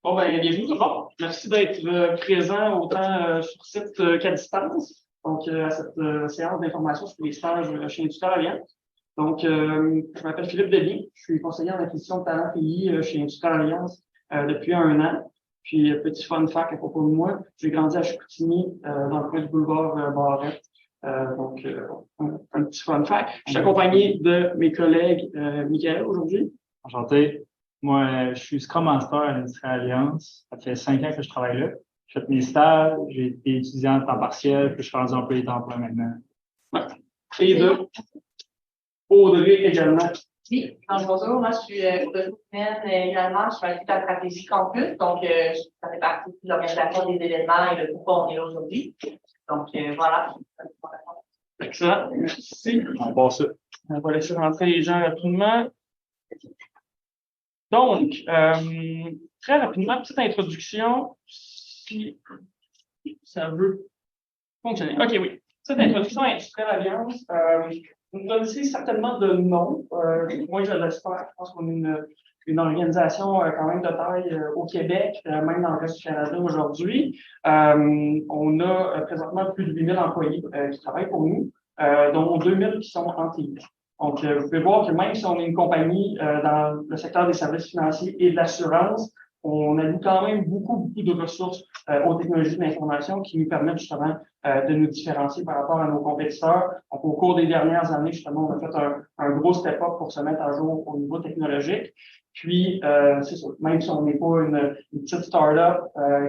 Bon, ben, bienvenue tout le monde. Merci d'être présent autant sur site qu'à distance. Donc, à cette séance d'information sur les stages chez Industrial Alliance. Donc, je m'appelle Philippe Delis. Je suis conseiller en acquisition de talent pays chez Industrial Alliance depuis 1 an. Puis, petit fun fact à propos de moi, j'ai grandi à Chicoutimi, dans le coin du boulevard Barrette. Donc, un petit fun fact. Je suis accompagné de mes collègues Michael aujourd'hui. Enchanté. Moi, je suis Scrum Master à l'Industrial Alliance. Ça fait 5 ans que je travaille là. J'ai fait mes stages, j'ai été étudiant à temps partiel, puis je suis rendu employé temps plein maintenant. Ouais. Et de Audrey également. Oui, bonjour, moi je suis Audrey également, je fais l'équipe de la stratégie campus, donc ça fait partie de l'organisation des événements et de pourquoi on est là aujourd'hui. Donc voilà. Excellent, merci. On passe ça. On va laisser rentrer les gens rapidement. Donc, très rapidement, petite introduction, si ça veut fonctionner. OK, oui. Cette introduction à Industrial Alliance, vous connaissez certainement de nom. Moi, je l'espère. Je pense qu'on est une organisation quand même de taille au Québec, même dans le reste du Canada aujourd'hui. On a présentement plus de 8000 employés qui travaillent pour nous, dont 2000 qui sont en TI. Donc, vous pouvez voir que même si on est une compagnie dans le secteur des services financiers et de l'assurance, on alloue quand même beaucoup de ressources aux technologies de l'information qui nous permettent justement de nous différencier par rapport à nos compétiteurs. Donc, au cours des dernières années, justement, on a fait un gros step-up pour se mettre à jour au niveau technologique. Puis, c'est ça, même si on n'est pas une petite start-up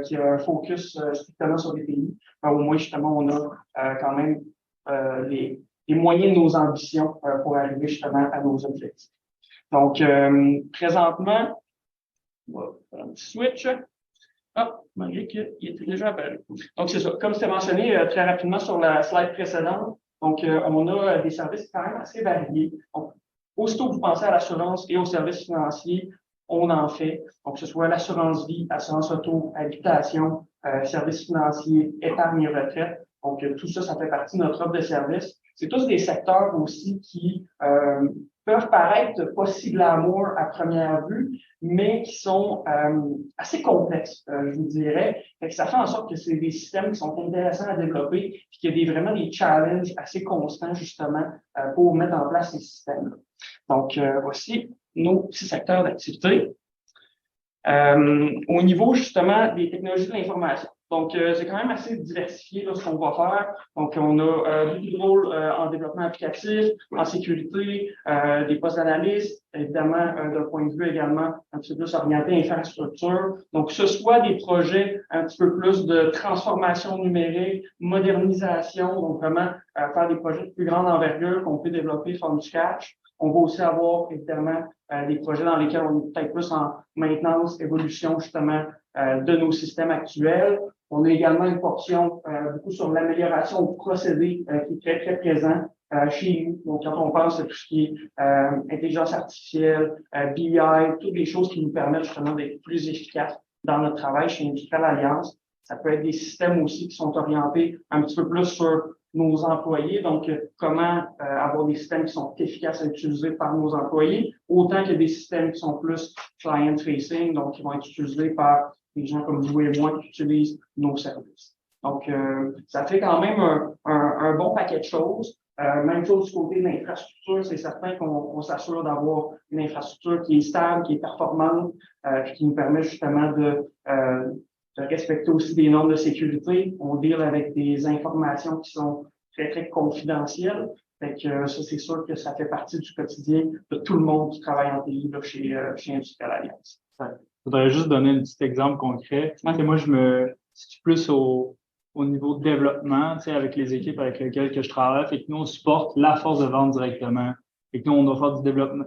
qui a un focus strictement sur les pays, au moins, justement, on a quand même les moyens de nos ambitions pour arriver justement à nos objectifs. Donc, présentement, on va faire un petit switch. Ah, malgré qu'il était déjà apparu. Donc, c'est ça. Comme c'était mentionné très rapidement sur la slide précédente, donc, on a des services quand même assez variés. Donc, aussitôt que vous pensez à l'assurance et aux services financiers, on en fait. Donc, que ce soit l'assurance vie, assurance auto, habitation, services financiers, épargne et retraite. Donc, tout ça, ça fait partie de notre offre de services. C'est tous des secteurs aussi qui peuvent paraître pas si glamour à première vue, mais qui sont assez complexes, je vous dirais. Fait que ça fait en sorte que c'est des systèmes qui sont intéressants à développer, puis qu'il y a vraiment des challenges assez constants, justement, pour mettre en place ces systèmes. Donc, voici nos 6 secteurs d'activité. Au niveau, justement, des technologies de l'information. Donc, c'est quand même assez diversifié là, ce qu'on va faire. Donc, on a beaucoup de rôles en développement applicatif, en sécurité, des postes d'analyste, évidemment, d'un point de vue également un petit peu plus orienté infrastructure. Donc, que ce soit des projets un petit peu plus de transformation numérique, modernisation, donc vraiment faire des projets de plus grande envergure qu'on peut développer from scratch. On va aussi avoir, évidemment, des projets dans lesquels on est peut-être plus en maintenance, évolution, justement, de nos systèmes actuels. On a également une portion beaucoup sur l'amélioration du procédé qui est très, très présent chez nous. Donc, quand on pense à tout ce qui est intelligence artificielle, BI, toutes les choses qui nous permettent justement d'être plus efficaces dans notre travail chez Industrial Alliance. Ça peut être des systèmes aussi qui sont orientés un petit peu plus sur nos employés, donc comment avoir des systèmes qui sont efficaces à utiliser par nos employés, autant que des systèmes qui sont plus client-facing, donc qui vont être utilisés par des gens comme vous et moi qui utilisent nos services. Donc, ça fait quand même un bon paquet de choses. Même chose du côté de l'infrastructure, c'est certain qu'on s'assure d'avoir une infrastructure qui est stable, qui est performante, puis qui nous permet justement de respecter aussi des normes de sécurité. On deal avec des informations qui sont très, très confidentielles. Fait que ça, c'est sûr que ça fait partie du quotidien de tout le monde qui travaille en TI là, chez Industrial Alliance. Je voudrais juste donner un petit exemple concret. Ouais. Moi, je me situe plus au niveau de développement, avec les équipes avec lesquelles que je travaille. Fait que nous, on supporte la force de vente directement. Fait que nous, on doit faire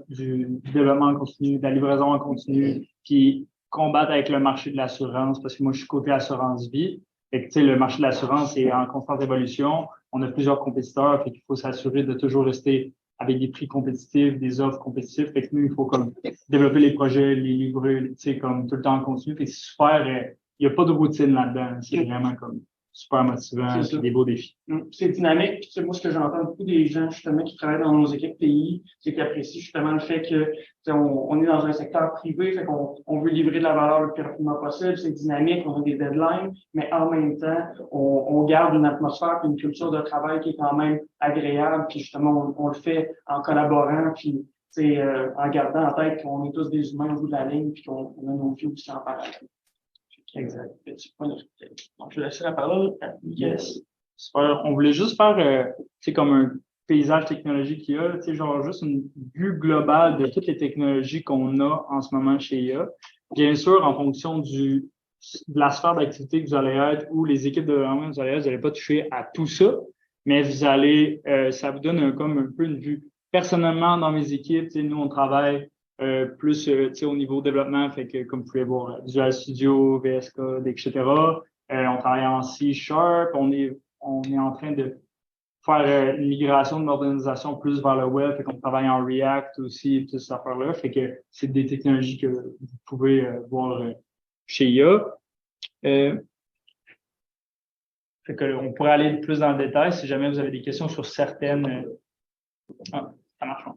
du développement en continu, de la livraison en continu, puis combattre avec le marché de l'assurance, parce que moi, je suis côté assurance vie. Fait que, le marché de l'assurance est en constante évolution. On a plusieurs compétiteurs, fait qu'il faut s'assurer de toujours rester avec des prix compétitifs, des offres compétitives. Fait que nous, il faut comme développer les projets, les livrer, comme tout le temps en continu. Fait que c'est super, il n'y a pas de routine là-dedans. C'est vraiment comme super motivant, C'est ça. puis des beaux défis. C'est dynamique. Puis, moi, ce que j'entends beaucoup des gens, justement, qui travaillent dans nos équipes pays, c'est qu'ils apprécient justement le fait que, on est dans un secteur privé, fait qu'on veut livrer de la valeur le plus rapidement possible. C'est dynamique, on a des deadlines, mais en même temps, on garde une atmosphère et une culture de travail qui est quand même agréable. Puis, justement, on le fait en collaborant, puis, en gardant en tête qu'on est tous des humains au bout de la ligne, puis qu'on a nos vies aussi en parallèle. Exact. Donc, je vais laisser la parole à Miguel. Yes. Super. On voulait juste faire, comme un paysage technologique qu'il y a, genre juste une vue globale de toutes les technologies qu'on a en ce moment chez IA. Bien sûr, en fonction de la sphère d'activité que vous allez être ou les équipes de développement que vous allez être, vous n'allez pas toucher à tout ça, mais vous allez, ça vous donne comme un peu une vue. Personnellement, dans mes équipes, nous, on travaille plus au niveau développement, fait que comme vous pouvez voir, Visual Studio, VS Code, etc. On travaille en C#, on est en train de faire une migration de l'organisation plus vers le web, fait qu'on travaille en React aussi, toutes ces affaires-là, fait que c'est des technologies que vous pouvez voir chez IA. Fait que on pourrait aller plus dans le détail si jamais vous avez des questions sur certaines. Ça marche.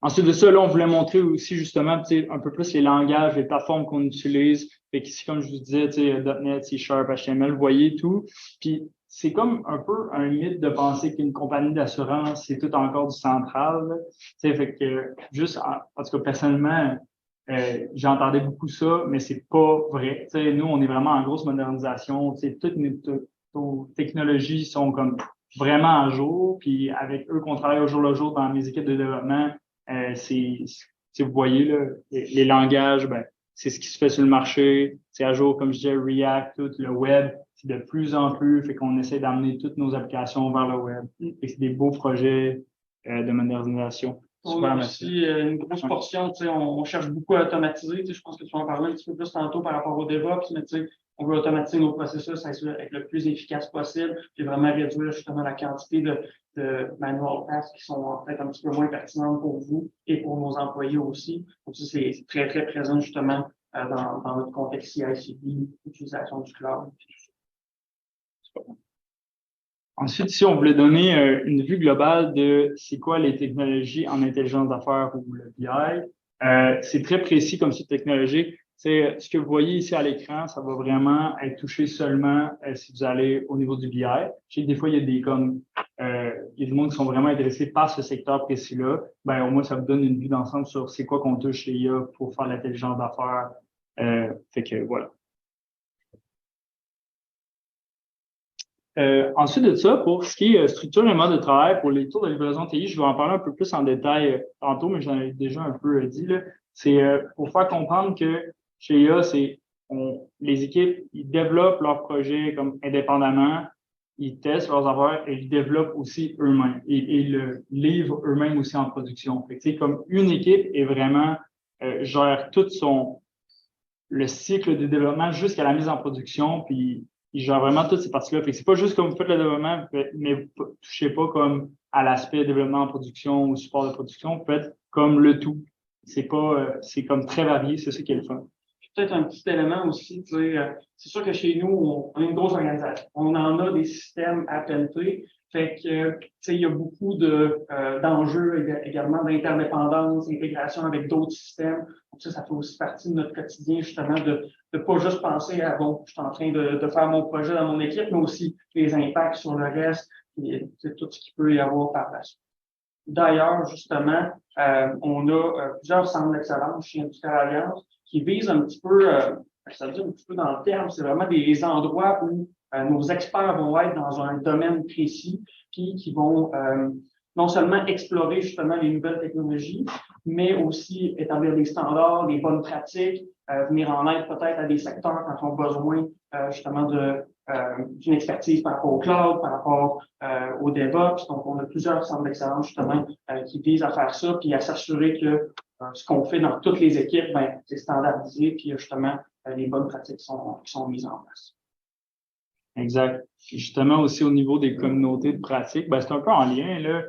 Ensuite de ça, là, on voulait montrer aussi justement un peu plus les langages, les plateformes qu'on utilise. Fait qu'ici, comme je vous disais, .NET, C#, HTML, vous voyez tout. Puis c'est comme un peu un mythe de penser qu'une compagnie d'assurance, c'est tout encore du central. Fait que juste, en tout cas, personnellement, j'entendais beaucoup ça, mais c'est pas vrai. Nous, on est vraiment en grosse modernisation. Toutes nos technologies sont comme vraiment à jour. Puis avec eux qu'on travaille au jour le jour dans mes équipes de développement, vous voyez là, les langages, c'est ce qui se fait sur le marché. C'est à jour, comme je disais, React, tout le web, c'est de plus en plus. Fait qu'on essaie d'amener toutes nos applications vers le web. Et c'est des beaux projets de modernisation. On a aussi une grosse portion, on cherche beaucoup à automatiser. Je pense que tu vas en parler un petit peu plus tantôt par rapport au DevOps, mais on veut automatiser nos processus, être le plus efficace possible, puis vraiment réduire justement la quantité de manual tasks qui sont peut-être un petit peu moins pertinentes pour vous et pour nos employés aussi. Donc ça, c'est très, très présent justement dans notre contexte CI/CD, l'utilisation du cloud. Ensuite, ici, on voulait donner une vue globale de c'est quoi les technologies en intelligence d'affaires ou le BI. C'est très précis comme site technologique. C'est ce que vous voyez ici à l'écran, ça va vraiment être touché seulement si vous allez au niveau du BI. Je sais que des fois, il y a des il y a des monde qui sont vraiment intéressés par ce secteur précis-là. Au moins, ça vous donne une vue d'ensemble sur c'est quoi qu'on touche chez IA pour faire l'intelligence d'affaires. Fait que voilà. Ensuite de ça, pour ce qui est structure et mode de travail, pour les tours de livraison TI, je vais en parler un peu plus en détail tantôt, mais j'en ai déjà un peu dit. C'est pour faire comprendre que chez IA, les équipes, ils développent leurs projets comme indépendamment, ils testent leurs affaires et ils développent aussi eux-mêmes. Ils le livrent eux-mêmes aussi en production. Fait que, comme une équipe est vraiment gère tout le cycle de développement jusqu'à la mise en production, puis il gère vraiment toutes ces parties-là. Fait que c'est pas juste comme vous faites le développement, mais vous ne touchez pas comme à l'aspect développement en production ou support de production. Vous faites comme le tout. C'est comme très varié, c'est ça qui est le fun. Peut-être un petit élément aussi, c'est sûr que chez nous, on est une grosse organisation. On en a des systèmes à pelleter. Fait que, il y a beaucoup d'enjeux également d'interdépendance, d'intégration avec d'autres systèmes. Donc ça fait aussi partie de notre quotidien, justement, de pas juste penser à, bon, je suis en train de faire mon projet dans mon équipe, mais aussi les impacts sur le reste, et tout ce qu'il peut y avoir par la suite. D'ailleurs, justement, on a plusieurs centres d'excellence chez Industrial Alliance qui visent un petit peu, ça veut dire un petit peu dans le terme, c'est vraiment des endroits où nos experts vont être dans un domaine précis, puis qui vont non seulement explorer justement les nouvelles technologies, mais aussi établir des standards, des bonnes pratiques, venir en aide peut-être à des secteurs quand ils ont besoin justement d'une expertise par rapport au cloud, par rapport au DevOps. Donc, on a plusieurs centres d'excellence justement qui visent à faire ça, puis à s'assurer que ce qu'on fait dans toutes les équipes, c'est standardisé, puis justement, les bonnes pratiques qui sont mises en place. Exact. Justement, aussi au niveau des communautés de pratique, c'est un peu en lien, là.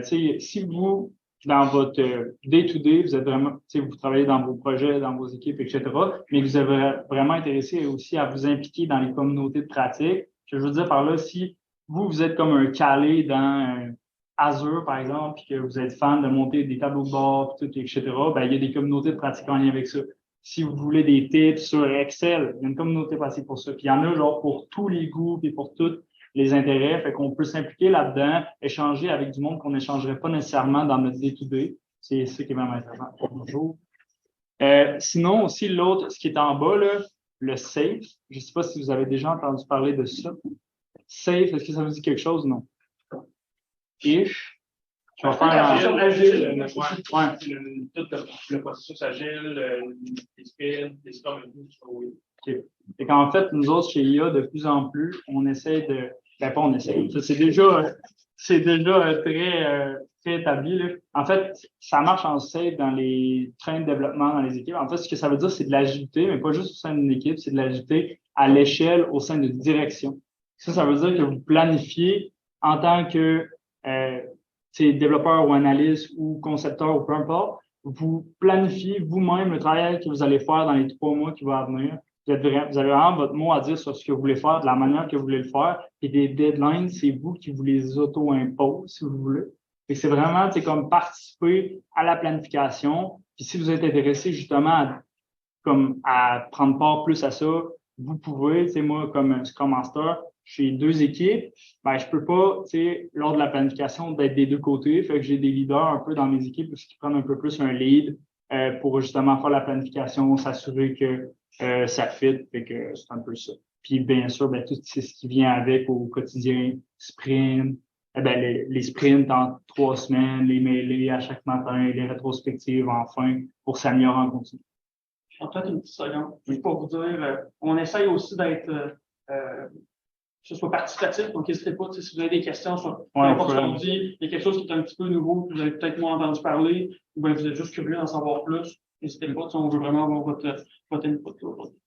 Si vous, dans votre day-to-day, vous êtes vraiment, vous travaillez dans vos projets, dans vos équipes, etc., mais vous êtes vraiment intéressé aussi à vous impliquer dans les communautés de pratique, je veux dire par là, si vous êtes comme un calé dans Azure, par exemple, puis que vous êtes fan de monter des tableaux de bord, puis tout, etc., ben, il y a des communautés de pratique en lien avec ça. Si vous voulez des tips sur Excel, il y a une communauté pratique pour ça. Puis il y en a genre pour tous les goûts et pour tous les intérêts. Fait qu'on peut s'impliquer là-dedans, échanger avec du monde qu'on n'échangerait pas nécessairement dans notre day-to-day. C'est ça qui est vraiment intéressant pour nous jours. Sinon, aussi, l'autre, ce qui est en bas, là, le SAFE. Je ne sais pas si vous avez déjà entendu parler de ça. SAFE, est-ce que ça vous dit quelque chose? Non. Ish. Je vais faire agile, ouais. Tout le processus agile, les sprints, les scrum et tout, oui. OK. Et qu'en fait, nous autres, chez IA, de plus en plus, on essaie de. Ben, pas on essaie. Ça, c'est déjà très établi, là. En fait, ça marche en safe dans les trains de développement dans les équipes. En fait, ce que ça veut dire, c'est de l'agilité, mais pas juste au sein d'une équipe, c'est de l'agilité à l'échelle au sein de direction. Ça veut dire que vous planifiez en tant que développeur ou analyste ou concepteur ou peu importe, vous planifiez vous-même le travail que vous allez faire dans les 3 mois qui vont venir. Vous avez vraiment votre mot à dire sur ce que vous voulez faire, de la manière que vous voulez le faire. Et des deadlines, c'est vous qui vous les auto-imposez, si vous voulez. Et c'est vraiment, c'est comme participer à la planification. Puis si vous êtes intéressé justement à prendre part plus à ça, vous pouvez, moi, comme un Scrum Master, j'ai 2 équipes, ben, je peux pas, lors de la planification, d'être des 2 côtés. Fait que j'ai des leaders un peu dans mes équipes qui prennent un peu plus un lead pour justement faire la planification, s'assurer que ça fit, fait que c'est un peu ça. Puis bien sûr, ben, tout ce qui vient avec au quotidien, sprint, les sprints en 3 semaines, les mailés à chaque matin, les rétrospectives enfin, pour s'améliorer en continu. Peut-être une petite seconde, juste pour vous dire, on essaye aussi d'être que ce soit participatif, donc n'hésitez pas, si vous avez des questions sur n'importe ce qu'on dit, il y a quelque chose qui est un petit peu nouveau, que vous avez peut-être moins entendu parler, ou bien vous êtes juste curieux d'en savoir plus, n'hésitez pas, on veut vraiment avoir votre input aujourd'hui.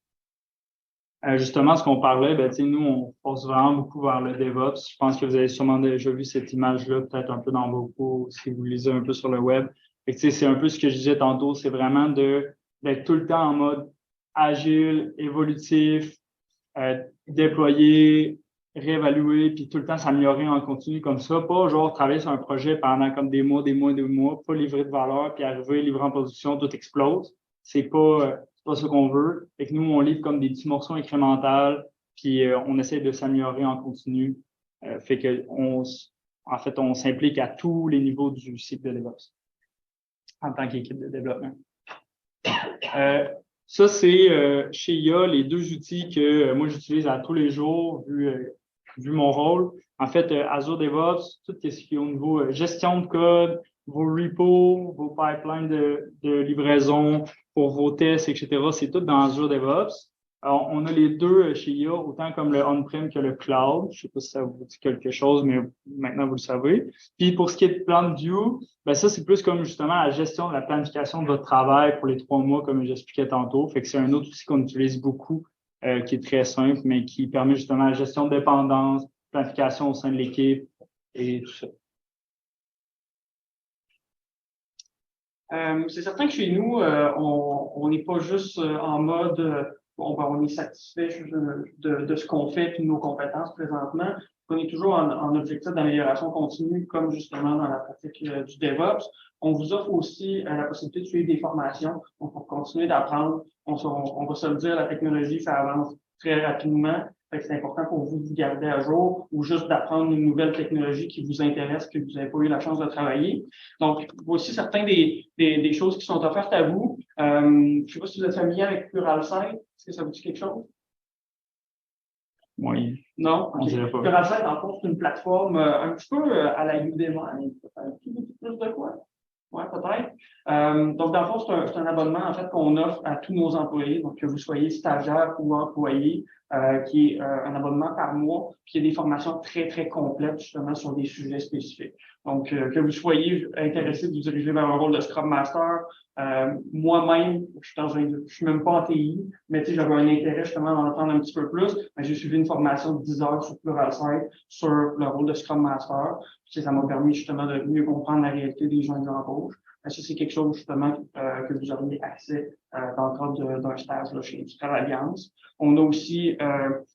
Justement, ce qu'on parlait, nous, on passe vraiment beaucoup vers le DevOps. Je pense que vous avez sûrement déjà vu cette image-là, peut-être un peu dans vos cours, si vous lisez un peu sur le web. C'est un peu ce que je disais tantôt, c'est vraiment d'être tout le temps en mode agile, évolutif, déployer, réévaluer, puis tout le temps s'améliorer en continu comme ça. Pas genre travailler sur un projet pendant comme des mois, pas livrer de valeur, puis arriver, livrer en production, tout explose. C'est pas ce qu'on veut. Fait que nous, on livre comme des petits morceaux incrémentaux, puis on essaie de s'améliorer en continu. Fait que on s'implique à tous les niveaux du cycle de DevOps en tant qu'équipe de développement. Ça, c'est chez IA les 2 outils que moi j'utilise à tous les jours, vu mon rôle. En fait, Azure DevOps, tout ce qui est au niveau gestion de code, vos repos, vos pipelines de livraison pour vos tests, etc., c'est tout dans Azure DevOps. Alors, on a les 2 chez IA, autant comme le on-prem que le cloud. Je sais pas si ça vous dit quelque chose, mais maintenant vous le savez. Puis pour ce qui est de PlanView, ça, c'est plus comme justement la gestion de la planification de votre travail pour les 3 mois, comme j'expliquais tantôt. Fait que c'est un autre outil qu'on utilise beaucoup, qui est très simple, mais qui permet justement la gestion de dépendance, planification au sein de l'équipe et tout ça. C'est certain que chez nous, on n'est pas juste en mode on est satisfait de ce qu'on fait et de nos compétences présentement. On est toujours en objectif d'amélioration continue, comme justement dans la pratique du DevOps. On vous offre aussi la possibilité de suivre des formations. Donc, pour continuer d'apprendre, on va se le dire, la technologie, ça avance très rapidement. Fait que c'est important pour vous de vous garder à jour ou juste d'apprendre une nouvelle technologie qui vous intéresse, que vous n'avez pas eu la chance de travailler. Donc, voici certains des choses qui sont offertes à vous. Je ne sais pas si vous êtes familier avec Pluralsight. Est-ce que ça vous dit quelque chose? Oui. Non? On dirait pas. Pluralsight, en fait, c'est une plateforme un petit peu à la Udemy. Un petit peu plus de quoi? Oui, peut-être. Donc, dans le fond, c'est un abonnement en fait qu'on offre à tous nos employés, donc que vous soyez stagiaire ou employé, qui est un abonnement par mois, puis il y a des formations très, très complètes justement sur des sujets spécifiques. Donc, que vous soyez intéressé de vous diriger vers un rôle de Scrum Master, moi-même, je suis même pas en TI, mais tu sais, j'avais un intérêt justement d'en apprendre un petit peu plus. J'ai suivi une formation de 10 heures sur Pluralsight sur le rôle de Scrum Master. Puis, ça m'a permis justement de mieux comprendre la réalité des gens que j'embauche. Ça, c'est quelque chose justement que vous auriez accès dans le cadre d'un stage là, chez Industrial Alliance. On a aussi,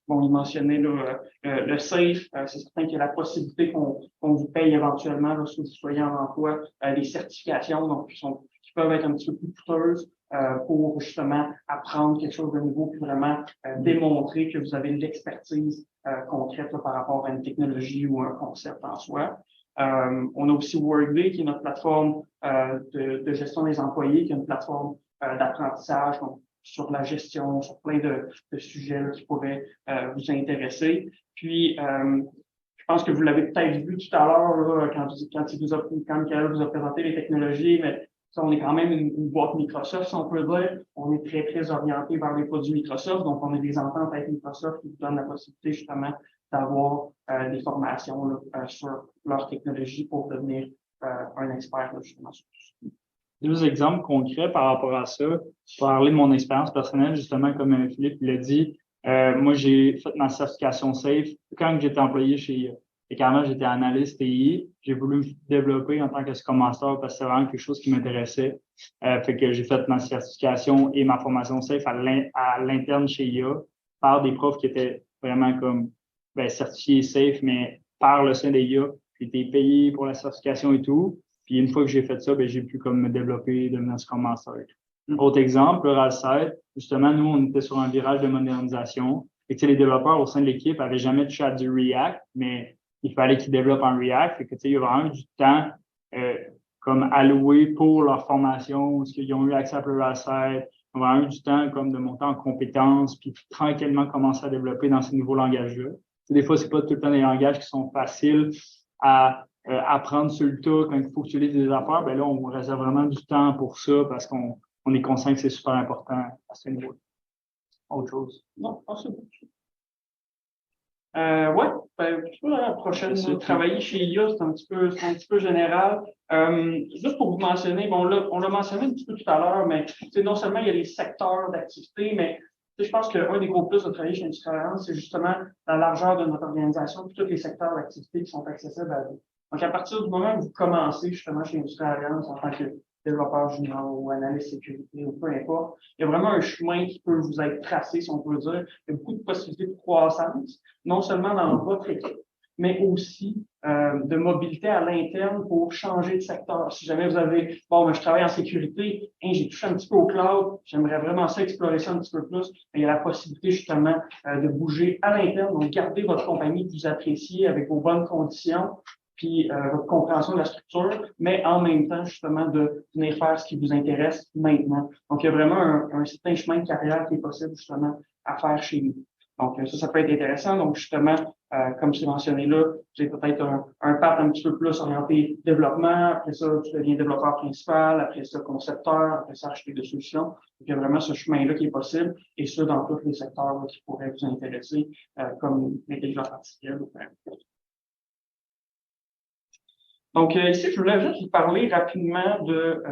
bon, il mentionnait là, le SAFE, c'est certain qu'il y a la possibilité qu'on vous paye éventuellement lorsque vous soyez en emploi des certifications donc qui peuvent être un petit peu plus coûteuses pour justement apprendre quelque chose de nouveau puis vraiment démontrer que vous avez de l'expertise concrète là, par rapport à une technologie ou un concept en soi. On a aussi Workday, qui est notre plateforme de gestion des employés, qui est une plateforme d'apprentissage donc, sur la gestion, sur plein de sujets là, qui pourraient vous intéresser. Puis, je pense que vous l'avez peut-être vu tout à l'heure quand Michael vous a présenté les technologies, mais ça, on est quand même une boîte Microsoft, si on peut dire. On est très, très orienté vers les produits Microsoft. Donc, on a des ententes avec Microsoft qui vous donnent la possibilité justement d'avoir des formations là, sur leur technologie pour devenir un expert là, justement sur tout ça. Deux exemples concrets par rapport à ça. Pour parler de mon expérience personnelle, justement, comme Philippe l'a dit, moi, j'ai fait ma certification SAFE quand j'étais employé chez carrément, j'étais analyste TI. J'ai voulu me développer en tant que Scrum Master parce que c'est vraiment quelque chose qui m'intéressait. Fait que j'ai fait ma certification et ma formation SAFE à l'interne chez IA par des profs qui étaient vraiment comme certifiés SAFE, mais par le sein des IA. J'étais payé pour la certification et tout. Puis une fois que j'ai fait ça, j'ai pu comme me développer, devenir Scrum Master. Autre exemple, le RAL7, justement, nous, on était sur un virage de modernisation. Et les développeurs au sein de l'équipe avaient jamais touché à du React, mais il fallait qu'ils développent en React. Fait que, il y a vraiment eu du temps comme alloué pour leur formation, parce qu'ils ont eu accès à le RAL7. Ils ont vraiment eu du temps comme de monter en compétences, puis tranquillement commencer à développer dans ces nouveaux langages-là. Des fois, c'est pas tout le temps des langages qui sont faciles à apprendre sur le tas quand il faut utiliser des affaires. Ben là, on réserve vraiment du temps pour ça parce qu'on est conscient que c'est super important à ce niveau-là. Autre chose? Non, pas ça. Ouais, la prochaine, travailler chez IA, c'est un petit peu général. Juste pour vous mentionner, bon, là, on l'a mentionné un petit peu tout à l'heure, mais non seulement il y a les secteurs d'activité, mais je pense qu'un des gros plus de travailler chez Industrial Alliance, c'est justement la largeur de notre organisation et tous les secteurs d'activité qui sont accessibles à vous. Donc, à partir du moment où vous commencez justement chez Industrial Alliance en tant que développeur junior ou analyste sécurité ou peu importe, il y a vraiment un chemin qui peut vous être tracé, si on peut dire. Il y a beaucoup de possibilités de croissance, non seulement dans votre équipe, mais aussi de mobilité à l'interne pour changer de secteur. Si jamais vous avez, bon, je travaille en sécurité, j'ai touché un petit peu au cloud, j'aimerais vraiment ça explorer ça un petit peu plus, mais il y a la possibilité justement de bouger à l'interne, donc garder votre compagnie que vous appréciez avec vos bonnes conditions, puis votre compréhension de la structure, mais en même temps, justement, de venir faire ce qui vous intéresse maintenant. Donc, il y a vraiment un certain chemin de carrière qui est possible, justement, à faire chez nous. Donc, ça peut être intéressant. Donc, justement, comme c'est mentionné là, j'ai peut-être un path un petit peu plus orienté développement. Après ça, tu deviens développeur principal. Après ça, concepteur. Après ça, architecte de solutions. Donc, il y a vraiment ce chemin-là qui est possible. Et ça, dans tous les secteurs là, qui pourraient vous intéresser, comme l'intelligence artificielle. Donc, ici, je voulais juste vous parler rapidement de...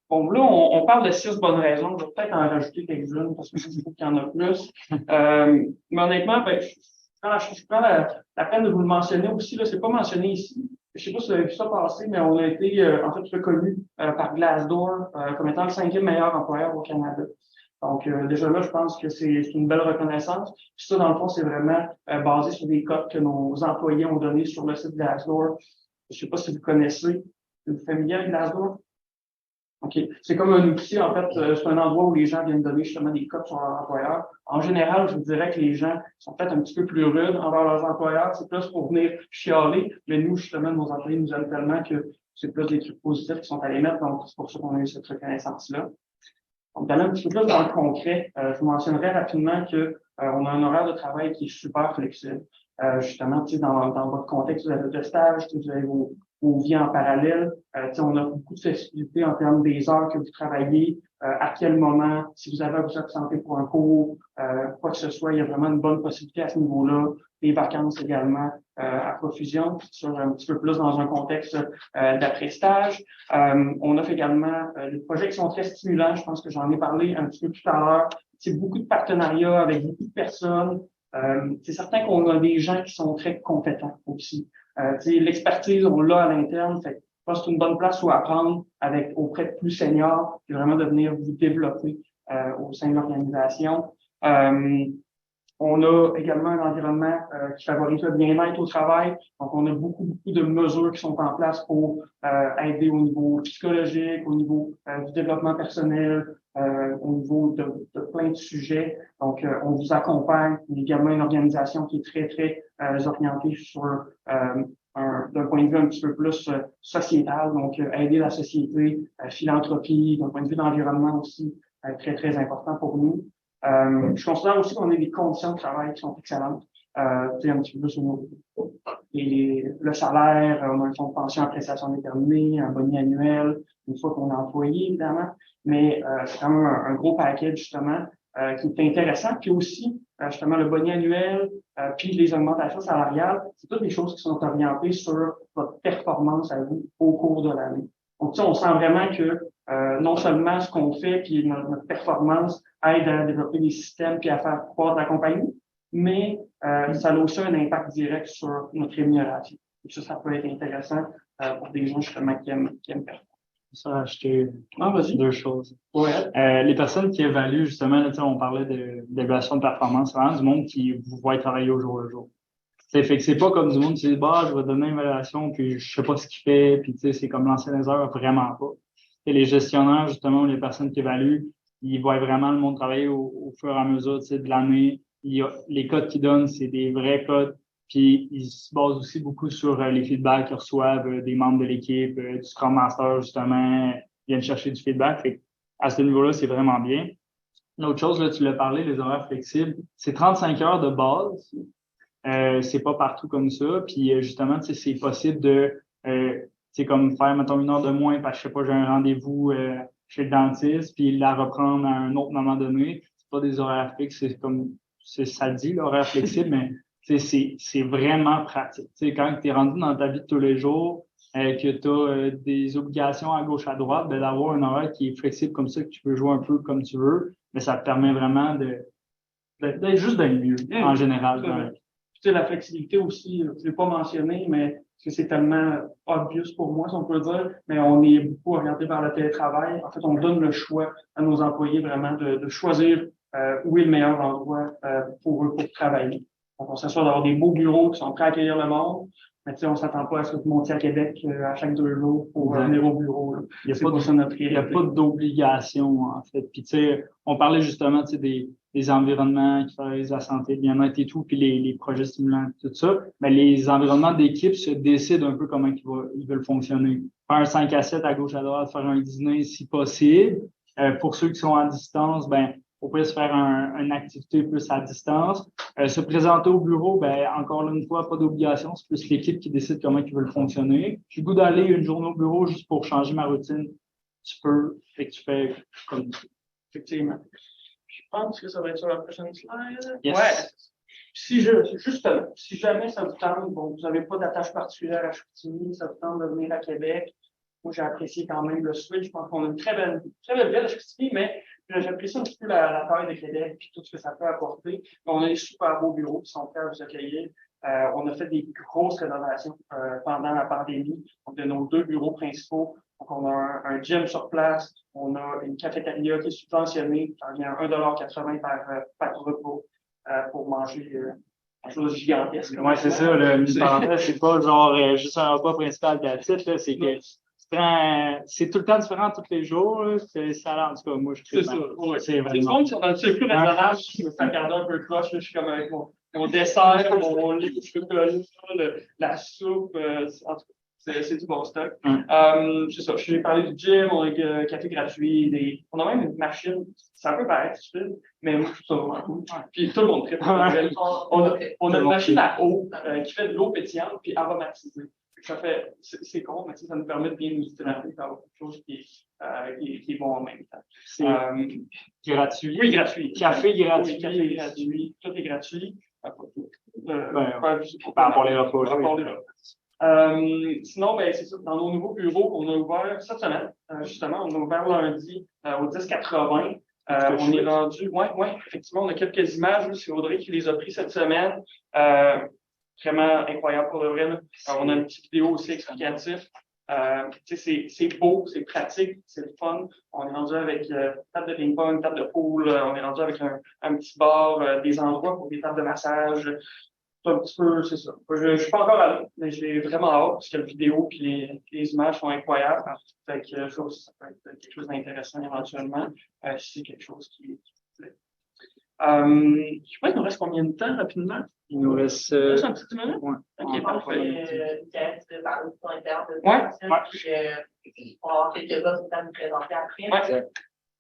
bon, là, on parle de 6 bonnes raisons. Je vais peut-être en rajouter quelques-unes parce que je trouve qu'il y en a plus. Mais honnêtement, je prends la peine de vous le mentionner aussi. Là, c'est pas mentionné ici. Je sais pas si vous avez vu ça passer, mais on a été en fait reconnu par Glassdoor comme étant le 5e meilleur employeur au Canada. Donc, déjà là, je pense que c'est une belle reconnaissance. Puis ça, dans le fond, c'est vraiment basé sur des codes que nos employés ont donnés sur le site Glassdoor. Je ne sais pas si vous connaissez. Vous êtes familier avec Glassdoor? OK. C'est comme un outil, en fait, c'est un endroit où les gens viennent donner justement des codes sur leur employeur. En général, je vous dirais que les gens sont peut-être un petit peu plus rudes envers leurs employeurs. C'est plus pour venir chialer. Mais nous, justement, nos employés nous aiment tellement que c'est plus des trucs positifs qui sont à les mettre. Donc, c'est pour ça qu'on a eu cette reconnaissance-là. Donc, d'aller un petit peu plus dans le concret, je vous mentionnerai rapidement que on a un horaire de travail qui est super flexible. Justement, dans votre contexte, vous avez de stage, vous avez vos vies en parallèle. On a beaucoup de flexibilité en termes des heures que vous travaillez, à quel moment, si vous avez à vous absenter pour un cours, quoi que ce soit, il y a vraiment une bonne possibilité à ce niveau-là. Les vacances également à profusion, sur un petit peu plus dans un contexte d'après-stage. On offre également des projets qui sont très stimulants. Je pense que j'en ai parlé un petit peu tout à l'heure. C'est beaucoup de partenariats avec beaucoup de personnes. C'est certain qu'on a des gens qui sont très compétents aussi. L'expertise, on l'a à l'interne. Fait pense que c'est une bonne place où apprendre auprès de plus seniors, et vraiment de venir vous développer au sein de l'organisation. On a également un environnement qui favorise le bien-être au travail. Donc, on a beaucoup de mesures qui sont en place pour aider au niveau psychologique, au niveau du développement personnel, au niveau de plein de sujets. Donc, on vous accompagne. Il y a également une organisation qui est très orientée sur d'un point de vue un petit peu plus sociétal, donc aider la société, philanthropie, d'un point de vue d'environnement aussi, très important pour nous. Je considère aussi qu'on a des conditions de travail qui sont excellentes. Un petit peu plus sur le salaire, on a un fonds de pension à prestation déterminée, un bonus annuel, une fois qu'on est employé, évidemment. Mais c'est quand même un gros package, justement, qui est intéressant. Puis aussi, justement, le bonus annuel, puis les augmentations salariales, c'est toutes des choses qui sont orientées sur votre performance à vous au cours de l'année. Donc, on sent vraiment que non seulement ce qu'on fait puis notre performance aide à développer des systèmes puis à faire croître la compagnie, mais ça a aussi un impact direct sur notre rémunération. Et ça peut être intéressant pour des gens justement qui aiment performer. Ça a acheté deux choses. Ouais. Les personnes qui évaluent, justement, là, on parlait d'évaluation de performance, c'est vraiment du monde qui vous voit travailler au jour le jour. Fait que c'est pas comme du monde qui dit, je vais donner une évaluation, puis je sais pas ce qu'il fait, puis c'est comme l'ancien des heures, vraiment pas. Et les gestionnaires, justement, les personnes qui évaluent, ils voient vraiment le monde travailler au fur et à mesure de l'année. Les codes qu'ils donnent, c'est des vrais codes. Puis ils se basent aussi beaucoup sur les feedbacks qu'ils reçoivent des membres de l'équipe, du Scrum Master, justement, ils viennent chercher du feedback. Fait à ce niveau-là, c'est vraiment bien. L'autre chose, là, tu l'as parlé, les horaires flexibles, c'est 35 heures de base. C'est pas partout comme ça. Puis justement, c'est possible de c'est comme faire, mettons, 1 heure de moins parce que, je sais pas, j'ai un rendez-vous chez le dentiste, puis la reprendre à un autre moment donné. C'est pas des horaires fixes, c'est comme ça le dit, l'horaire flexible, mais c'est vraiment pratique. T'sais, quand tu es rendu dans ta vie de tous les jours, que tu as des obligations à gauche, à droite, ben, d'avoir un horaire qui est flexible comme ça, que tu peux jouer un peu comme tu veux, mais ça te permet vraiment d'être juste d'un mieux, en général. La flexibilité aussi, je l'ai pas mentionné, mais c'est tellement obvious pour moi, si on peut dire, mais on est beaucoup orienté vers le télétravail. En fait, on donne le choix à nos employés vraiment de choisir où est le meilleur endroit pour eux pour travailler. Donc, on s'assure d'avoir des beaux bureaux qui sont prêts à accueillir le monde. Mais on s'attend pas à ce que vous montiez à Québec à chaque 2 jours pour venir au bureau. Il n'y a pas d'obligation, en fait. Puis, on parlait justement des environnements qui favorisent la santé, le bien-être et tout, puis les projets stimulants, tout ça. Mais les environnements d'équipe se décident un peu comment ils veulent fonctionner. Faire un 5 à 7 à gauche, à droite, faire un dîner si possible. Pour ceux qui sont à distance, on peut se faire une activité plus à distance. Se présenter au bureau, encore là, une fois, pas d'obligation. C'est plus l'équipe qui décide comment ils veulent fonctionner. J'ai le goût d'aller une journée au bureau juste pour changer ma routine. Tu peux, fait que tu fais comme ça. Effectivement. Je pense que ça va être sur la prochaine slide. Yes. Ouais. Justement, si jamais ça vous tente, vous n'avez pas d'attache particulière à Chicoutimi, ça vous tente de venir à Québec. Moi, j'ai apprécié quand même le switch. Je pense qu'on a une très belle ville à Chicoutimi, mais j'apprécie un petit peu la taille de Québec et tout ce que ça peut apporter. On a des super beaux bureaux qui sont prêts à vous accueillir. On a fait des grosses rénovations pendant la pandémie. Donc, de nos 2 bureaux principaux, donc on a un gym sur place, on a une cafétéria qui est subventionnée, ça revient à 1,80 $ par repas pour manger une chose gigantesque. Oui, c'est ça. Une parenthèse, c'est pas genre juste un repas principal de la titre, c'est que c'est tout le temps différent tous les jours. Ça, en tout cas, moi, je trouve. C'est ça. Ouais. C'est vraiment. Si on a plus raisonnable, je me fais regarder un peu croche. Je suis comme avec mon dessert, mon lait de chocolat, la soupe. En tout cas, c'est du bon stock. C'est ça. Je vais parler du gym, on a un café gratuit. On a même une machine. C'est un peu pareil, mais moi, je trouve ça vraiment cool. Puis tout le monde traite. On a une machine à eau qui fait de l'eau pétillante puis aromatisée. C'est con, mais ça nous permet de bien nous hydrater d'avoir quelque chose qui est bon en même temps. C'est gratuit. Oui, gratuit. Café gratuit. Oui, café gratuit. Tout est gratuit. Par rapport les repas. Sinon, c'est ça. Dans nos nouveaux bureaux qu'on a ouverts cette semaine, justement, on a ouvert lundi au 1080. On est rendu, effectivement, on a quelques images, c'est Audrey qui les a pris cette semaine. Vraiment incroyable pour le vrai. Alors, on a une petite vidéo aussi explicative. C'est beau, c'est pratique, c'est le fun. On est rendu avec table de ping-pong, table de pool, on est rendu avec un petit bar, des endroits pour des tables de massage. C'est un petit peu, c'est ça. Je suis pas encore allé, mais j'ai vraiment hâte parce que la vidéo et les images sont incroyables. Fait que je trouve que ça peut être quelque chose d'intéressant éventuellement, si c'est quelque chose qui vous plaît. Je sais pas, il nous reste combien de temps rapidement? Il nous reste. Juste un petit minute? Ouais. Ok, parfait. Tu parler de ton interne de Ouais, puis on va avoir quelques autres à nous présenter après. Ouais.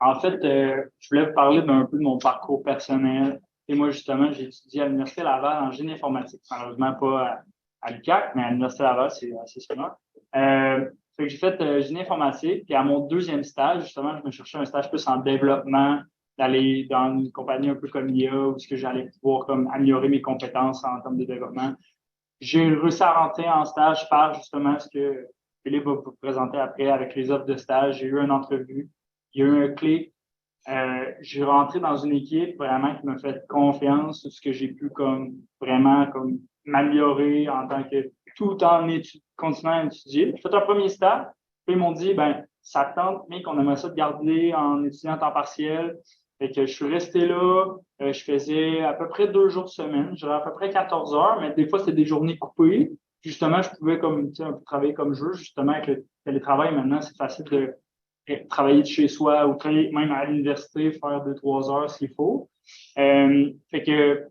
En fait, je voulais vous parler un peu de mon parcours personnel. Et moi, justement, j'ai étudié à l'Université Laval en génie informatique. Malheureusement, pas à l'UQAC, mais à l'Université Laval, c'est assez souvent. Fait que j'ai fait génie informatique. Puis à mon deuxième stage, justement, je me cherchais un stage plus en développement, d'aller dans une compagnie un peu comme IA, où ce que j'allais pouvoir comme améliorer mes compétences en termes de développement. J'ai réussi à rentrer en stage par justement ce que Philippe va vous présenter après avec les offres de stage. J'ai eu une entrevue, il y a eu un clic. J'ai rentré dans une équipe vraiment qui m'a fait confiance sur ce que j'ai pu comme vraiment comme m'améliorer en tant que tout en continuant à étudier. J'ai fait un premier stage, puis ils m'ont dit ben ça tente, mais qu'on aimerait ça te garder en étudiant en temps partiel. Fait que je suis resté là, je faisais à peu près 2 jours semaine, j'avais à peu près 14 heures, mais des fois c'était des journées coupées. Justement, je pouvais comme un peu travailler comme je veux. Justement, avec le télétravail maintenant, c'est facile de travailler de chez soi ou travailler même à l'université, faire 2-3 heures s'il faut. Fait que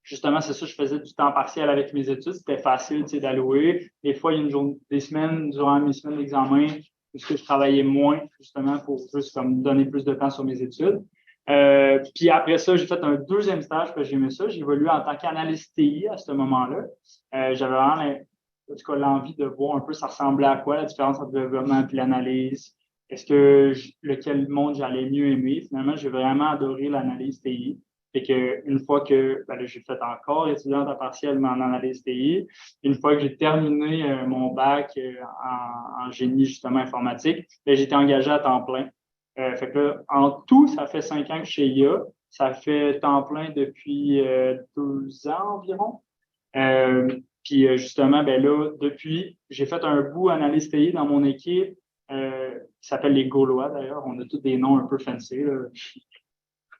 justement, c'est ça, je faisais du temps partiel avec mes études. C'était facile d'allouer. Des fois, il y a des semaines, durant mes semaines d'examen, où je travaillais moins, justement, pour juste comme donner plus de temps sur mes études. Puis après ça, j'ai fait un deuxième stage parce que j'aimais ça. J'ai évolué en tant qu'analyste TI à ce moment-là. J'avais vraiment en tout cas, l'envie de voir un peu ça ressemblait à quoi la différence entre le développement et l'analyse. Est-ce que lequel monde j'allais mieux aimer? Finalement, j'ai vraiment adoré l'analyse TI. Fait que une fois que là, j'ai fait encore étudiante à partiel, mais en analyse TI, une fois que j'ai terminé mon bac en génie justement informatique, j'ai été engagé à temps plein. Fait que là, en tout, ça fait 5 ans que je suis chez IA. Ça fait temps plein depuis 2 ans environ. Puis justement, ben là, depuis, j'ai fait un bout analyse TI dans mon équipe qui s'appelle les Gaulois d'ailleurs. On a tous des noms un peu fancy. Là.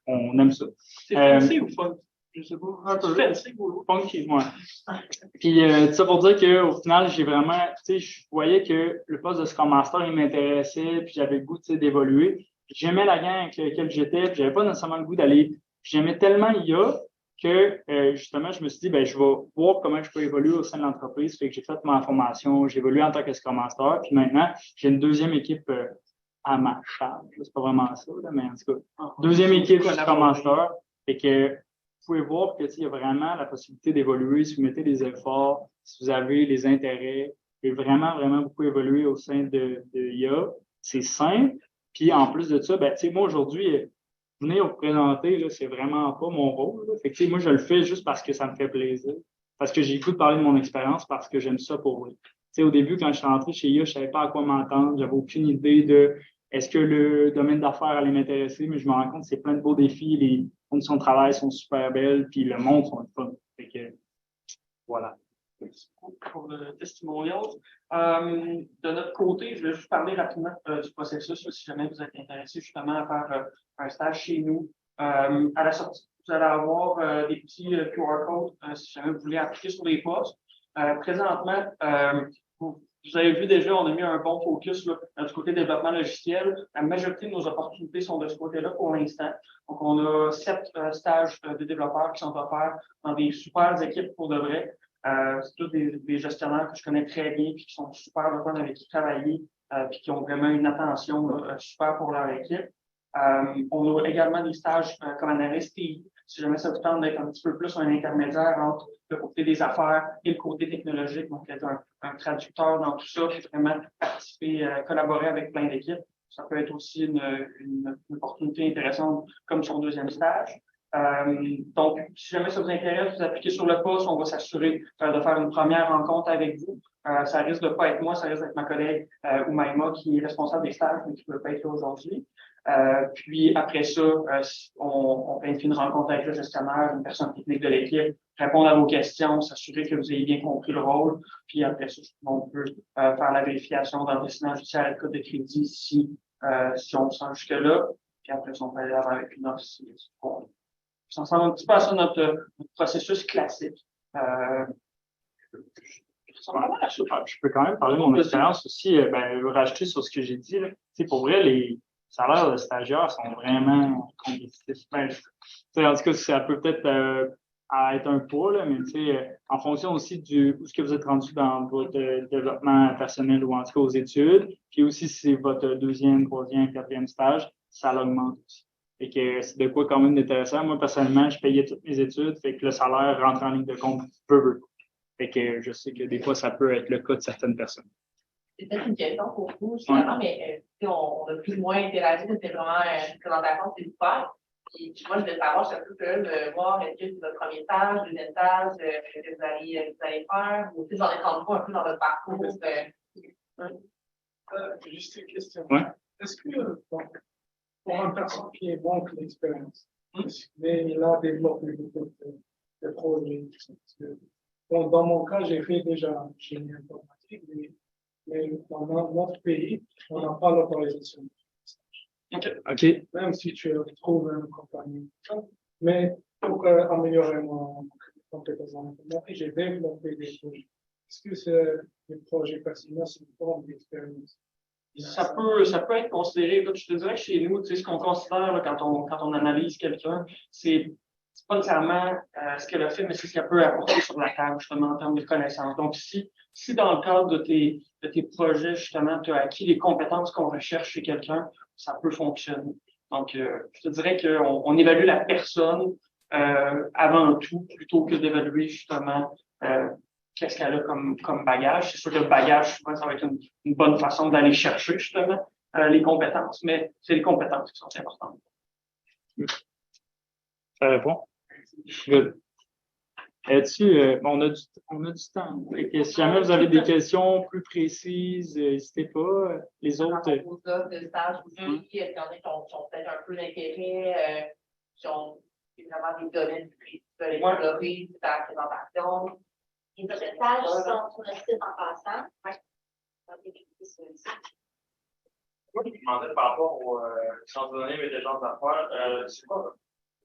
On aime ça. C'est fancy ou fun? Je sais pas. Un peu. Fancy ou funky, ouais. Puis tout ça pour dire qu'au final, j'ai vraiment, tu sais, je voyais que le poste de Scrum Master, il m'intéressait, puis j'avais le goût, tu sais, d'évoluer. J'aimais la gang avec laquelle j'étais, puis j'avais pas nécessairement le goût d'aller. J'aimais tellement IA que justement, je me suis dit, ben, je vais voir comment je peux évoluer au sein de l'entreprise. Fait que j'ai fait ma formation, j'ai évolué en tant que Scrum Master, puis maintenant, j'ai une deuxième équipe à ma charge. C'est pas vraiment ça, là, mais en tout cas, deuxième équipe Scrum Master. Fait que vous pouvez voir que il y a vraiment la possibilité d'évoluer si vous mettez des efforts, si vous avez les intérêts. Vous pouvez vraiment, vraiment beaucoup évoluer au sein de IA. C'est simple. Puis en plus de ça, ben, moi aujourd'hui, venir vous présenter, là, c'est vraiment pas mon rôle. Là. Fait que, moi, je le fais juste parce que ça me fait plaisir. Parce que j'ai le goût de parler de mon expérience, parce que j'aime ça pour vous. Au début, quand je suis rentré chez IA, je savais pas à quoi m'entendre. J'avais aucune idée de est-ce que le domaine d'affaires allait m'intéresser, mais je me rends compte que c'est plein de beaux défis. Les conditions de travail sont super belles, puis le monde sont fun. Fait que, voilà. Merci beaucoup pour le testimonial. De notre côté, je vais juste parler rapidement du processus, si jamais vous êtes intéressé justement à faire un stage chez nous. À la sortie, vous allez avoir des petits QR codes si jamais vous voulez appliquer sur les postes. Présentement, vous avez vu déjà, on a mis un bon focus là, du côté développement logiciel. La majorité de nos opportunités sont de ce côté-là pour l'instant. Donc, on a 7 stages de développeurs qui sont offerts dans des super équipes pour de vrai. C'est tous des gestionnaires que je connais très bien puis qui sont super le fun avec qui travailler puis qui ont vraiment une attention super pour leur équipe. On a également des stages comme analyste TI, si jamais ça vous tente d'être un petit peu plus un intermédiaire entre le côté des affaires et le côté technologique, donc être un traducteur dans tout ça, puis vraiment participer, collaborer avec plein d'équipes. Ça peut être aussi une opportunité intéressante comme son deuxième stage. Donc, si jamais ça vous intéresse, vous appliquez sur le poste, on va s'assurer de faire une première rencontre avec vous. Ça risque de pas être moi, ça risque d'être ma collègue Oumaima qui est responsable des stages, mais qui ne peut pas être là aujourd'hui. Puis après ça, on planifie une rencontre avec le gestionnaire, une personne technique de l'équipe, répondre à vos questions, s'assurer que vous ayez bien compris le rôle. Puis après ça, on peut faire la vérification d'enregistrement judiciaire et de code de crédit si on se sent jusque-là. Puis après ça, on peut aller avec une offre si on s'en un petit peu à ça notre processus classique. Je peux quand même parler de mon expérience aussi, rajouter sur ce que j'ai dit. Là. Pour vrai, les salaires de stagiaires sont vraiment compétitifs. En tout cas, ça peut peut-être être un poids, là, mais en fonction aussi où ce que vous êtes rendu dans votre développement personnel ou en tout cas aux études, puis aussi si c'est votre deuxième, troisième, quatrième stage, ça l'augmente aussi. Fait que c'est de quoi quand même intéressant. Moi, personnellement, je payais toutes mes études, fait que le salaire rentre en ligne de compte peu. Fait que je sais que des fois, ça peut être le cas de certaines personnes. C'est peut-être une question pour vous, justement, mais on a plus ou moins interagi, c'était vraiment une présentation, c'est super. Puis moi, je voulais savoir, je suis un peu curieuse de voir, est-ce que c'est votre premier stage, deuxième stage, que vous allez faire, ou si j'en ai rendu un peu dans votre parcours. Juste une question. Ouais. Est-ce que pour une personne qui est bonne que l'expérience, mais il a développé beaucoup de projets, bon, dans mon cas, j'ai fait déjà génie informatique, mais dans notre pays, on n'a pas l'autorisation. OK. Même si tu trouves une compagnie. Mais pour améliorer mon compétence en informatique, j'ai développé des projets. Est-ce que les projets personnels, c'est une forme d'expérience? Ça peut être considéré, je te dirais que chez nous, ce qu'on considère là, quand on analyse quelqu'un, c'est pas nécessairement ce qu'elle a fait, mais c'est ce qu'elle peut apporter sur la table, justement, en termes de connaissances. Donc, si dans le cadre de tes projets, justement, tu as acquis les compétences qu'on recherche chez quelqu'un, ça peut fonctionner. Donc, je te dirais qu'on évalue la personne avant tout, plutôt que d'évaluer, justement, qu'est-ce qu'elle a comme bagage. C'est sûr que le bagage, souvent, ça va être une bonne façon d'aller chercher, justement, les compétences, mais c'est les compétences qui sont importantes. Ça répond? Good. On a du temps. Si jamais vous avez des questions plus précises, n'hésitez pas. Les autres. Aux offres de stage aussi, est-ce qu'il y en a qui ont peut-être un peu d'intérêt, qui ont vraiment des domaines précis de l'explorer, de la présentation? Les messages sont sur le site en passant. Moi, je me demandais par rapport aux sciences de données et des gens d'affaires, c'est quoi?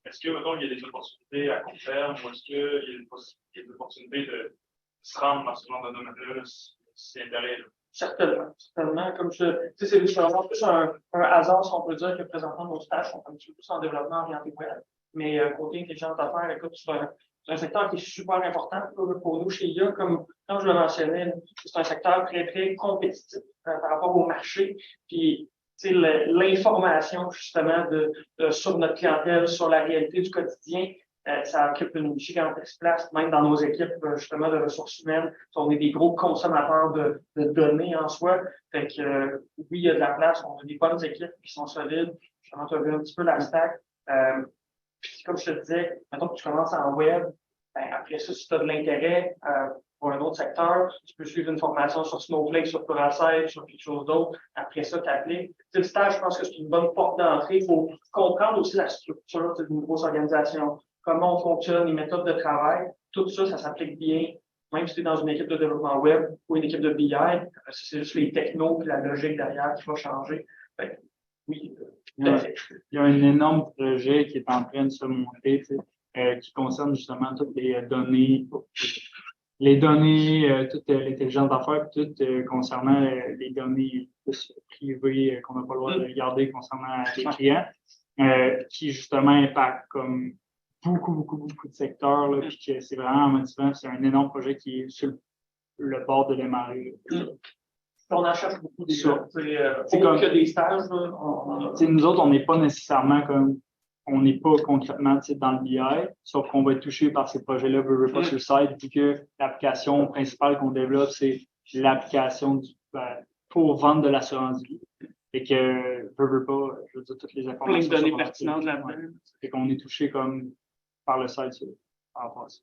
Est-ce que, mettons, il y a des opportunités à court terme ou est-ce qu'il y a des opportunités de se rendre dans ce genre de domaine-là si c'est intéressant? Certainement. Comme c'est vraiment plus un hasard, si on peut dire, que présentement nos stages sont un petit peu plus en développement orienté web. Mais côté intelligence d'affaires, écoute, c'est un secteur qui est super important pour nous chez IA. Comme je le mentionnais, c'est un secteur très, très compétitif par rapport au marché. Puis, l'information, justement, sur notre clientèle, sur la réalité du quotidien, ça occupe une gigantesque place, même dans nos équipes, justement, de ressources humaines. On est des gros consommateurs de données en soi. Fait que, oui, il y a de la place. On a des bonnes équipes qui sont solides. Justement, tu as vu un petit peu la stack. Puis, comme je te disais, maintenant que tu commences en web, après ça, si tu as de l'intérêt pour un autre secteur, tu peux suivre une formation sur Snowflake, sur Pluralsight, sur quelque chose d'autre. Après ça, tu appliques. Le stage, je pense que c'est une bonne porte d'entrée pour comprendre aussi la structure d'une grosse organisation, comment on fonctionne, les méthodes de travail. Tout ça, ça s'applique bien, même si tu es dans une équipe de développement web ou une équipe de BI. C'est juste les technos et la logique derrière qui va changer. Oui, tout à fait. Il y a un énorme projet qui est en train de se monter, qui concerne justement toutes les données, toute l'intelligence d'affaires, tout concernant les données plus privées qu'on n'a pas le droit de regarder concernant les clients, qui justement impacte comme beaucoup de secteurs, là, puis que c'est vraiment motivant. C'est un énorme projet qui est sur le bord de démarrer. On en cherche beaucoup des Ça. C'est comme que des stages. Nous autres, on n'est pas nécessairement on n'est pas concrètement dans le BI, sauf qu'on va être touché par ces projets-là, veut pas sur le site, vu que l'application principale qu'on développe, c'est l'application pour vendre de l'assurance vie. Et que, veut pas, je veux dire, toutes les informations. Plein de données pertinentes là-dedans. Et qu'on est touché comme par le site par rapport à ça.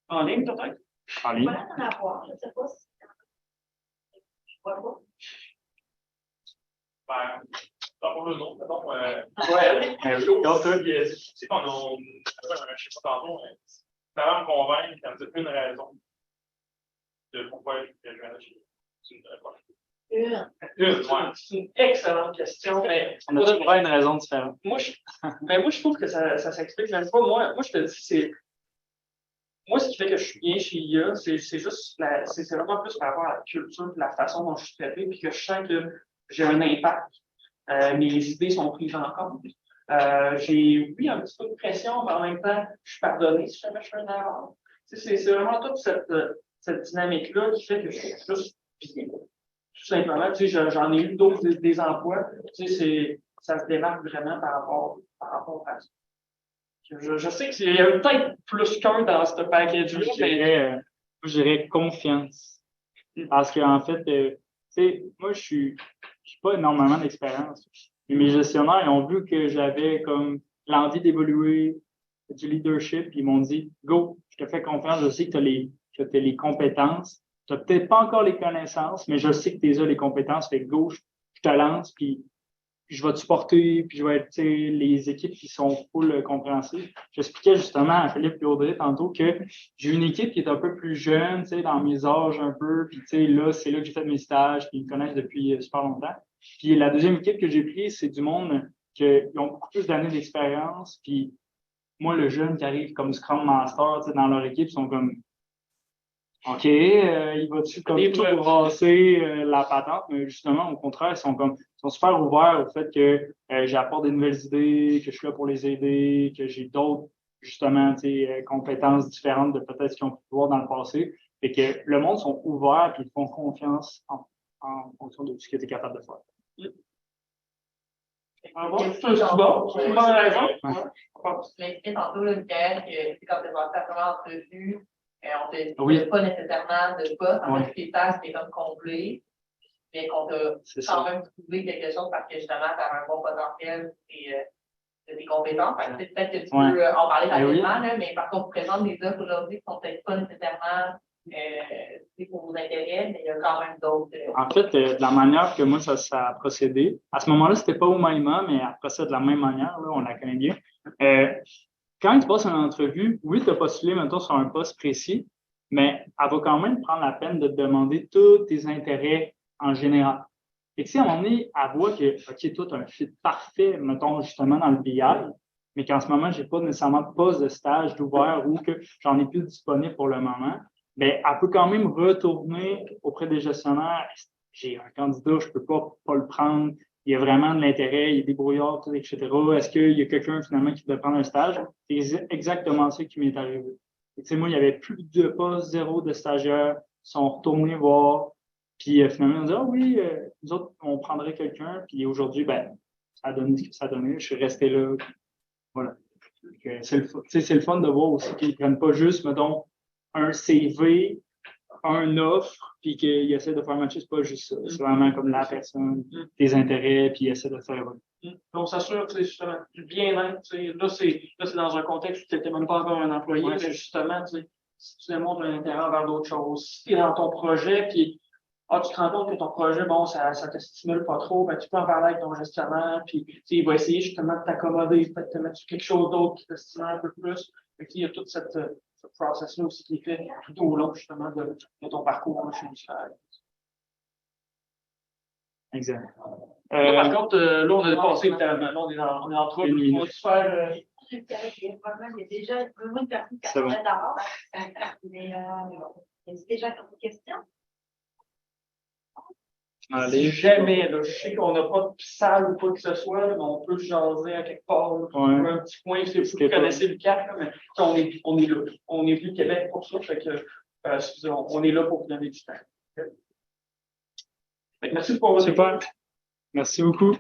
En ligne, peut-être? En ligne. Voilà, on a à voir. Je ne sais pas si. Je vois pas. Ben, dans le nom, mettons, Ouais, quand tu sais qu'on a, je sais pas tantôt, mais ça va me convaincre quand tu as une raison de pourquoi je vais aller chez tu me dirais pas. Ouais. c'est une excellente question. Mais On a toujours une raison différente. moi, je trouve que ça s'explique. Je sais pas, moi, je te dis, c'est. Moi, ce qui fait que je suis bien chez IA, c'est juste, c'est vraiment plus par rapport à la culture, la façon dont je suis traité, puis que je sens que j'ai un impact. Mes idées sont prises en compte. J'ai, oui, un petit peu de pression, mais en même temps, je suis pardonné si jamais je fais une erreur. C'est vraiment toute cette dynamique-là qui fait que je suis juste bien. Tout simplement, j'en ai eu d'autres des emplois. Ça se démarque vraiment par rapport à ça. Je sais qu'il y a peut-être plus qu'un dans ce package-là, mais. Je dirais confiance. Parce qu'en fait, tu sais, moi, je suis pas énormément d'expérience. Mais mes gestionnaires, ils ont vu que j'avais comme l'envie d'évoluer, du leadership, puis ils m'ont dit, go, je te fais confiance, je sais que tu as les compétences. Tu n'as peut-être pas encore les connaissances, mais je sais que tu as les compétences, fait go, je te lance, puis je vais te supporter, puis je vais être, tu sais, les équipes qui sont full compréhensives. J'expliquais justement à Philippe et Audrey tantôt que j'ai une équipe qui est un peu plus jeune, tu sais, dans mes âges un peu, puis tu sais, là, c'est là que j'ai fait mes stages, puis ils me connaissent depuis super longtemps. Puis la deuxième équipe que j'ai prise, c'est du monde qui ont beaucoup plus d'années d'expérience, puis moi, le jeune qui arrive comme Scrum Master, tu sais, dans leur équipe, ils sont comme OK, il va-tu comme tout brasser la patente, mais justement, au contraire, ils sont super ouverts au fait que j'apporte des nouvelles idées, que je suis là pour les aider, que j'ai d'autres, justement, compétences différentes de peut-être ce qu'ils ont pu voir dans le passé. Et que le monde sont ouverts et ils font confiance en fonction de ce que tu es capable de faire. Bon, c'est une bonne raison. Tu m'expliquais tantôt, là, Michael, que quand tu es passé à la première entrevue, on ne Oui. te pas nécessairement de poste, en Oui. fait, tes tâches étaient comme comblées, mais qu'on t'a quand même trouvé quelque chose parce que justement, tu avais un bon potentiel de tes compétences. Peut-être que tu peux en parler rapidement, là, mais par contre, on présente des offres aujourd'hui qui ne sont peut-être pas nécessairement pour vos intérêts, mais il y a quand même d'autres. En fait, de la manière que moi, ça a procédé, à ce moment-là, c'était pas au Maïma, mais après ça, de la même manière, là, on la connaît bien. Quand tu passes une entrevue, oui, tu as postulé, maintenant sur un poste précis, mais elle va quand même prendre la peine de te demander tous tes intérêts en général. Et tu sais, à un moment donné, elle voit que, OK, toi, tu as un fit parfait, mettons, justement, dans le BI, mais qu'en ce moment, j'ai pas nécessairement de poste de stage d'ouvert ou que j'en ai plus disponible pour le moment. Bien, elle peut quand même retourner auprès des gestionnaires. J'ai un candidat, je peux pas le prendre. Il y a vraiment de l'intérêt, il est débrouillard, tout, etc. Est-ce qu'il y a quelqu'un finalement qui peut prendre un stage? C'est exactement ça qui m'est arrivé. Tu sais, moi, il y avait plus de postes, zéro de stagiaires. Ils sont retournés voir. Puis finalement, ils ont dit, ah oui, nous autres, on prendrait quelqu'un. Puis aujourd'hui, ben, ça a donné ce que ça a donné. Je suis resté là. Voilà. C'est le fun de voir aussi qu'ils ne prennent pas juste, mettons, un CV, un offre, puis qu'ils essaient de faire matcher, c'est pas juste ça. C'est vraiment comme la personne, tes intérêts, puis ils essaient de faire. On s'assure que c'est justement du bien-être. Là, c'est dans un contexte où tu n'étais même pas encore un employé, mais justement, si tu démontres un intérêt envers d'autres choses, si tu es dans ton projet, puis tu te rends compte que ton projet, bon, ça te stimule pas trop, ben, tu peux en parler avec ton gestionnaire, puis il va essayer justement de t'accommoder, peut-être te mettre sur quelque chose d'autre qui te stimule un peu plus. Il y a toute ce process-là aussi qui est fait tout au long, justement, de ton parcours chez Lucifer. Exact. Par contre, là, on a dépassé évidemment. Là, on est en trouble. On va se faire. Il y a déjà vraiment une personne qui attendait d'abord. Mais il y a déjà quelques questions. Allez. Jamais, là. Je sais qu'on n'a pas de salle ou quoi que ce soit, là, mais on peut jaser à quelque part. Là, un petit coin, c'est vous connaissez le CAC, là, mais on est là. On est venu de Québec pour ça, fait que on est là pour vous donner du temps. Okay? Merci pour votre Super. Merci beaucoup.